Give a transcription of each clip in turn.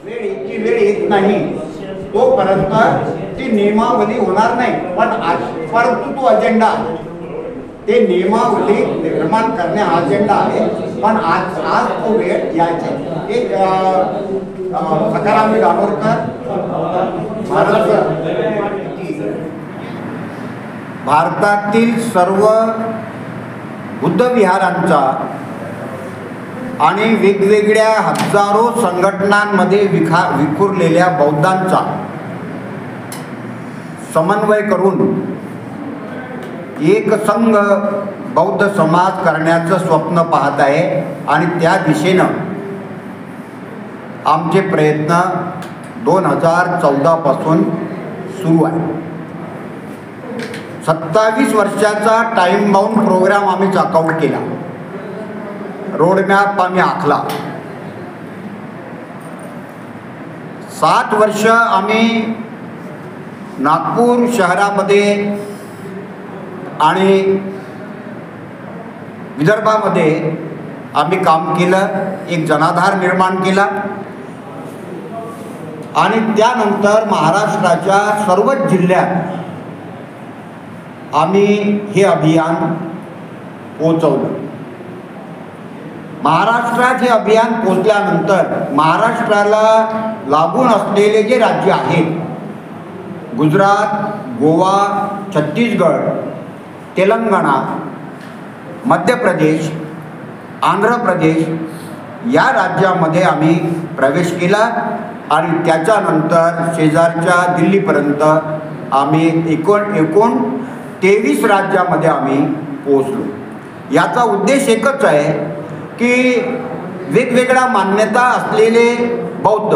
वेळ येत नाही तोपर्यंत ती नियमावली होणार नाही. पण परंतु तो अजेंडा आहे, ते नियमावली निर्माण करणे हा अजेंडा आहे. पण आज तो वेळ यायचा. एक सकाराम दानोरकर भारतातील सर्व बुद्ध विहारांचा आणि वेगवेगळ्या हजारो संघटनांमध्ये विखुरलेल्या बौद्धांचा समन्वय करून एक संघ बौद्ध समाज करण्याचं स्वप्न पाहत आहे. आणि त्या दिशेनं आमचे प्रयत्न 2014 पासून सुरू आहे. 27 वर्षाचा टाईम बाउंड प्रोग्राम आम्ही चाकआउट केला, रोडमॅप आम्ही आखला. 7 वर्ष आम्ही नागपूर शहरामध्ये आणि विदर्भामध्ये आम्ही काम केलं, एक जनाधार निर्माण केला. आणि त्यानंतर महाराष्ट्राच्या सर्वच जिल्ह्यात आम्ही हे अभियान पोचवलं. महाराष्ट्रात हे अभियान पोचल्यानंतर महाराष्ट्राला लागून असलेले जे राज्य आहेत, गुजरात, गोवा, छत्तीसगड, तेलंगणा, मध्य प्रदेश, आंध्र प्रदेश या राज्यामध्ये आम्ही प्रवेश केला. आणि त्याच्यानंतर शेजारच्या दिल्लीपर्यंत आम्ही एकूण 23 राज्यामध्ये आम्ही पोहोचलो. याचा उद्देश एकच आहे की वेगवेगळ्या मान्यता असलेले बौद्ध,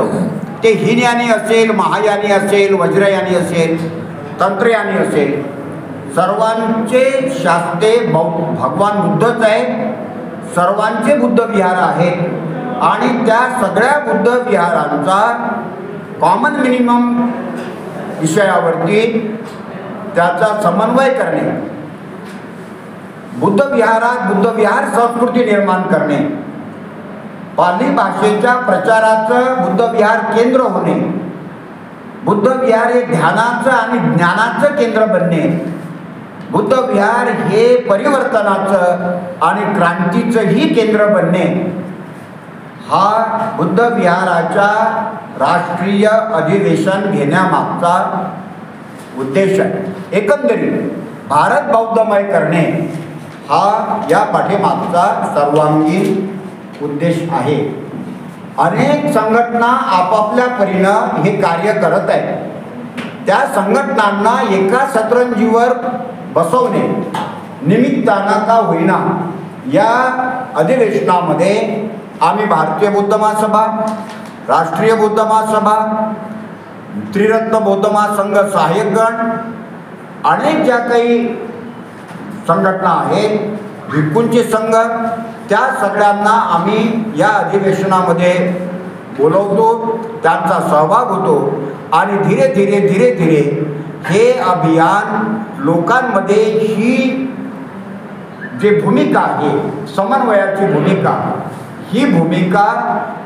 ते हीनयानी असेल, महायानी असेल, वज्रयानी असेल, तंत्रयानी असेल, सर्वांचे शास्त्रे भगवान बुद्धच आहे, सर्वांचे बुद्ध विहार आहेत. आणि त्या सगळ्या बुद्ध विहारांचा कॉमन मिनिमम विषयावरती त्याचा समन्वय करणे, बुद्ध विहारात बुद्ध विहार संस्कृती निर्माण करणे, पाली भाषेच्या प्रचाराचं बुद्ध विहार केंद्र होणे, बुद्ध विहार हे ध्यानाचं आणि ज्ञानाचं केंद्र बनणे, बुद्ध विहार हे परिवर्तनाचं आणि क्रांतीचंही केंद्र बनणे, हा बुद्ध विहाराच्या राष्ट्रीय अधिवेशन घेण्यामागचा उद्देश आहे. एकंदरीत भारत बौद्धमय करणे हा या पाठीमागचा सर्वांगीण उद्देश आहे. अनेक संघटना आपापल्या परीनं हे कार्य करत आहेत. त्या संघटनांना एका सतरंजीवर बसवणे निमित्तानं का होईना या अधिवेशनामध्ये आम्ही भारतीय बौद्ध महासभा, राष्ट्रीय बौद्ध महासभा, त्रिरत्न बौद्ध महासंघ सहाय्यक गण, अनेक ज्या काही संघटना आहेत, भिक्खूंचे संघ, त्या सगळ्यांना आम्ही या अधिवेशनामध्ये बोलवतो, त्यांचा सहभाग होतो. आणि धीरे धीरे हे अभियान लोकांमध्ये ही जी भूमिका आहे, समन्वयाची भूमिका, ही भूमिका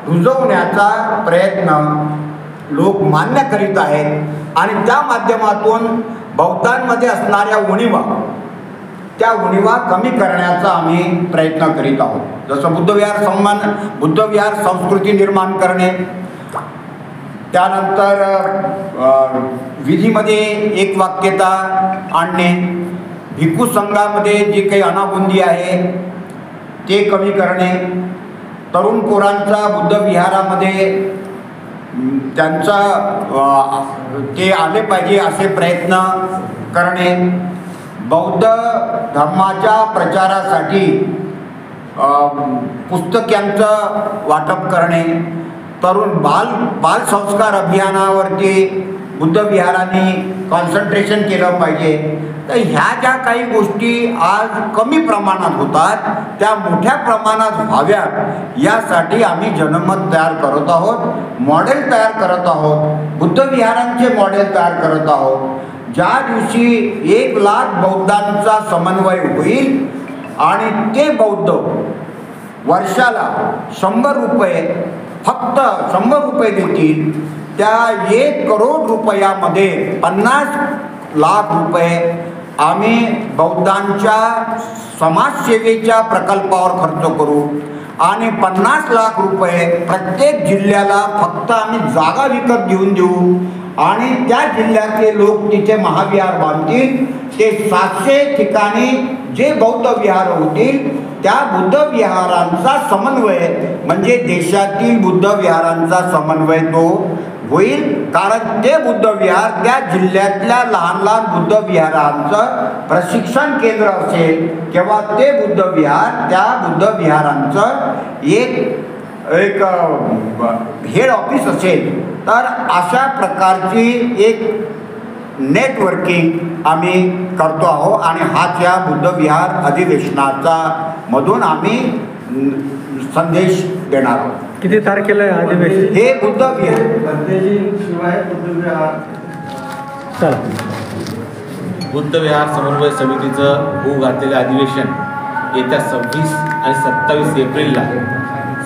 रुजवण्याचा प्रयत्न लोक मान्य करीत आहेत. आणि त्या माध्यमातून बौद्धांमध्ये असणाऱ्या उणीवा, त्या उणीवा कमी करण्याचा आम्ही प्रयत्न करीत आहोत. जसं बुद्ध विहार संस्कृती निर्माण करणे, त्यानंतर विधीमध्ये एक वाक्यता आणणे, भिक्खू संघामध्ये जी काही अनाबुंदी आहे ते कमी करणे, तरुण पोरांचा बुद्ध विहारामध्ये त्यांचा ते आले पाहिजे असे प्रयत्न करणे, बौद्ध धर्माच्या प्रचारासाठी पुस्तकांचं वाटप करणे, तरुण बाल संस्कार अभियानावरती बुद्ध विहारांनी कॉन्सन्ट्रेशन केलं पाहिजे. तर ह्या ज्या काही गोष्टी आज कमी प्रमाणात होतात त्या मोठ्या प्रमाणात व्हाव्यात यासाठी आम्ही जनमत तयार करत आहोत, मॉडेल तयार करत आहोत, बुद्ध विहारांचे मॉडेल तयार करत आहोत. ज्या दिवशी 1,00,000 बौद्धांचा समन्वय होईल आणि ते बौद्ध वर्षाला 100 रुपये फक्त 100 रुपये देतील, त्या 1 करोड रुपयामध्ये 50 लाख रुपये आम्ही बौद्धांच्या समाजसेवेच्या प्रकल्पावर खर्च करू आणि 50 लाख रुपये प्रत्येक जिल्ह्याला फक्त आम्ही जागा विकत घेऊन देऊ आणि त्या जिल्ह्यातले लोक तिथे महाविहार बांधतील. ते 700 ठिकाणी जे बौद्ध विहार होतील त्या बुद्ध विहारांचा समन्वय म्हणजे देशातील बुद्ध विहारांचा समन्वय तो होईल. कारण ते बुद्ध विहार त्या जिल्ह्यातल्या लहान लहान बुद्ध विहारांचं प्रशिक्षण केंद्र असेल किंवा ते बुद्ध विहार त्या बुद्ध विहारांचं एक हेड ऑफिस असेल. तर अशा प्रकारची एक नेटवर्किंग आम्ही करतो आहोत आणि हाच या बुद्ध विहार अधिवेशनाचा मधून आम्ही संदेश देणार आहोत. किती तारखेला आहे अधिवेशन? हे बुद्ध विहार बुद्ध विहार समन्वय समितीचं होऊ घातलेलं अधिवेशन येत्या 26 आणि 27 एप्रिलला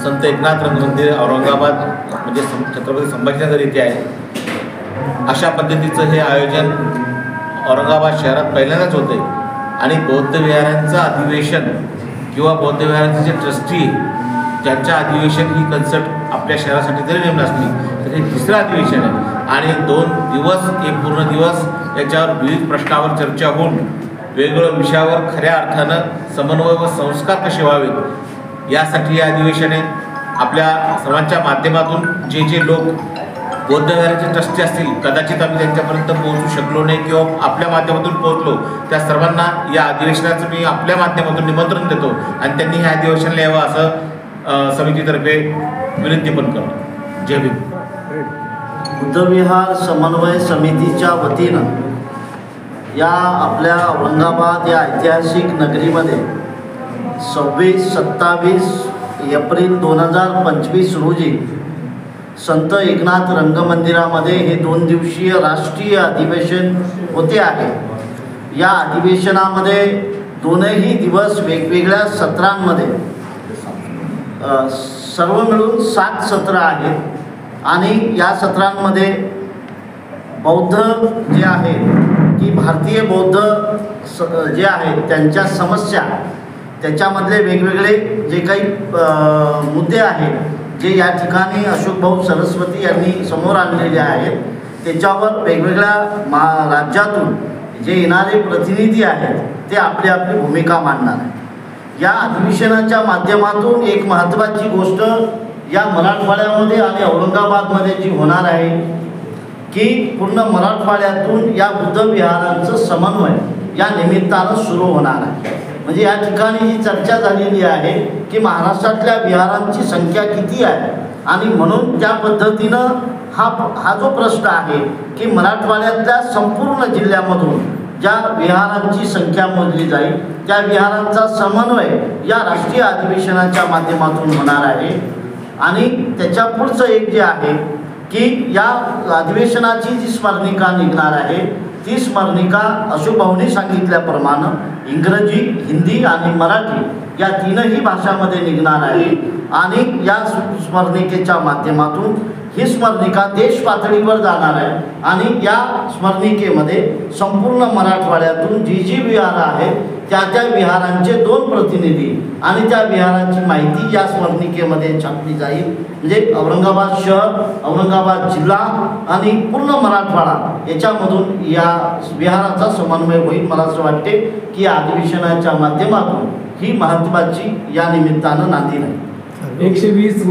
संत एकनाथ रंगमंदिर औरंगाबाद म्हणजे छत्रपती संभाजीनगर येथे आहे. अशा पद्धतीचं हे आयोजन औरंगाबाद शहरात पहिल्यांदाच होतं आहे आणि बौद्ध विहारांचं अधिवेशन किंवा बौद्ध विहारांचे जे ट्रस्टी ज्यांच्या अधिवेशन ही कन्सेप्ट आपल्या शहरासाठी जरी नेमलं असली तर हे तिसरं अधिवेशन आहे आणि 2 दिवस एक पूर्ण दिवस याच्यावर विविध प्रश्नावर चर्चा होऊन वेगवेगळ्या विषयावर खऱ्या अर्थानं समन्वय व संस्कार कसे व्हावेत यासाठी हे अधिवेशन आहे. आपल्या सर्वांच्या माध्यमातून जे लोक बौद्ध विहाराचे ट्रस्टी असतील कदाचित आम्ही त्यांच्यापर्यंत पोहोचू शकलो नाही किंवा आपल्या माध्यमातून पोहोचलो त्या सर्वांना या अधिवेशनाचं मी आपल्या माध्यमातून निमंत्रण देतो आणि त्यांनी हे अधिवेशनाला यावं असं समितीतर्फे विनंती पण करतो. जय भीम. बुद्धविहार समन्वय समितीच्या वतीनं या आपल्या औरंगाबाद या ऐतिहासिक नगरीमध्ये 26-27 एप्रिल 2025 रोजी संत एकनाथ रंगमंदिरामध्ये हे 2 दिवसीय राष्ट्रीय अधिवेशन होते आहे. या अधिवेशनामध्ये 2ही दिवस वेगवेगळ्या सत्रांमध्ये सर्व मिळून 7 सत्र आहेत आणि या सत्रांमध्ये बौद्ध जे आहेत की भारतीय बौद्ध जे आहेत त्यांच्या समस्या त्याच्यामधले वेगवेगळे जे काही मुद्दे आहेत जे या ठिकाणी अशोक भाऊ सरस्वती यांनी समोर आणलेले आहेत त्याच्यावर वेगवेगळ्या राज्यातून जे येणारे प्रतिनिधी आहेत ते आपली आपली भूमिका मांडणार आहे. या अधिवेशनाच्या माध्यमातून एक महत्त्वाची गोष्ट या मराठवाड्यामध्ये आणि औरंगाबादमध्ये जी होणार आहे की पूर्ण मराठवाड्यातून या बुद्ध विहारांचं समन्वय या निमित्तानं सुरू होणार आहे. म्हणजे या ठिकाणी ही चर्चा झालेली आहे की महाराष्ट्रातल्या विहारांची संख्या किती आहे आणि म्हणून त्या पद्धतीनं हा जो प्रश्न आहे की मराठवाड्यातल्या संपूर्ण जिल्ह्यामधून ज्या विहारांची संख्या मोजली जाईल त्या विहारांचा समन्वय या राष्ट्रीय अधिवेशनाच्या माध्यमातून होणार आहे. आणि त्याच्या पुढचं एक जे आहे की या अधिवेशनाची जी स्मरणिका निघणार आहे ती स्मरणिका अशोक भाऊंनी सांगितल्याप्रमाणे इंग्रजी, हिंदी आणि मराठी या 3ही भाषांमध्ये निघणार आहे. आणि या स्मरणिकेच्या माध्यमातून ही स्मरणिका देश पातळीवर जाणार आहे आणि या स्मरणिकेमध्ये संपूर्ण मराठवाड्यातून जी विहारं आहेत त्या विहारांचे 2 प्रतिनिधी आणि त्या विहारांची माहिती या स्मरणिकेमध्ये छापली जाईल. म्हणजे औरंगाबाद शहर, औरंगाबाद जिल्हा आणि पूर्ण मराठवाडा याच्यामधून या विहाराचा समन्वय होईल. मला असं वाटते की या अधिवेशनाच्या माध्यमातून ही महत्त्वाची या निमित्तानं नांदी नाही. 120